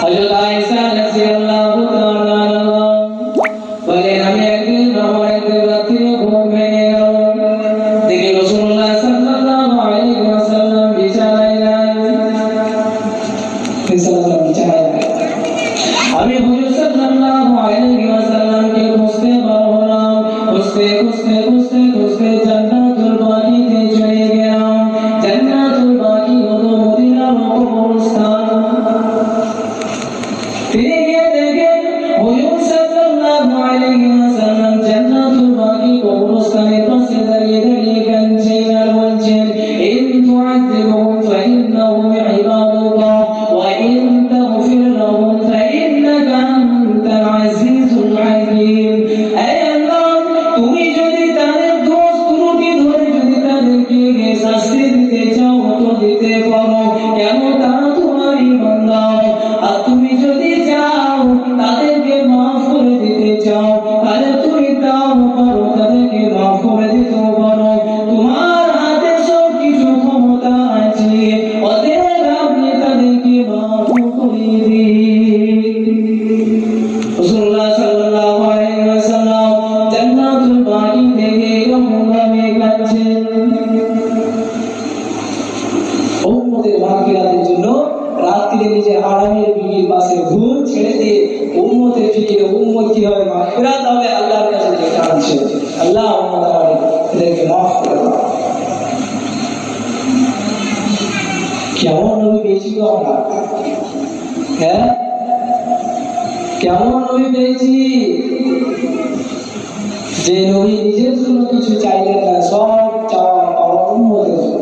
হযরত আয়েশা রাদিয়াল্লাহু তাআলা বলেন আমি একদিন আমার একদিন রাতে ঘুম ভেঙে গেল, দেখি রাসূলুল্লাহ সাল্লাল্লাহু আলাইহি ওয়াসাল্লাম বিছানায় নাই। আমি হুজুর সাল্লাল্লাহু আলাইহি ওয়াসাল্লামকে খুঁজতে পারলাম, খুঁজতে জান্নাতুল বাকিতে চলে গেলাম। জান্নাতুল বাকি হলো মদিনার কবরস্থান। ফিরে গিয়ে দেখেন হুজুর সাল্লাল্লাহু আলাইহি ওয়াসাল্লাম জান্নাতুল বাকি কবরস্থানের পাশে দাঁড়িয়ে দাঁড়িয়ে কাঁদছেন আর বলছেন ইন তুআযিবহুম ফাইন্নাহুম ইবাদুল্লাহ ওয়া ইন তাগফির লাহুম ফাইন্নাকা আনতাল আজিজুল হাকীম। হে আল্লাহ, তুমি যদি তাদের দোষ ত্রুটি ধরে যদি তাদেরকে শাস্তি দিতে চাও তো দিতে পারো, কেন তারা তোমারই বান্দা। আর তুমি যদি চাও তাদেরকে মাফ করে দিতে চাও তাহলে তুমি তাও পারো, তাদেরকে মাফ করে দিতে পারো। তোমার হাতে সব কিছু ক্ষমতা আছে, অতএব আপনি তাদেরকে মাফ করে দিন। রাসূলুল্লাহ সাল্লাল্লাহু আলাইহি ওয়াসাল্লাম জান্নাতুল বাকি থেকে এরকমভাবে কাঁদছেন। উম্মতের মাগফিরাতের জন্য রাত্রিতে নিজের আরামের বিবির পাশে ঘুম ছেড়ে দিয়ে উম্মতের ফিকিরে উম্মত কিভাবে মাগফিরাত হবে আল্লাহর কাছে যে কাঁদছে, আল্লাহ এদেরকে মাফ করে দাও। কেমন নবী পেয়েছি গো আমরা, হ্যাঁ কেমন নবী পেয়েছি যে নবী নিজের জন্য কিছু চাইলেন না, সব চাওয়া পাওয়া উম্মতের জন্য।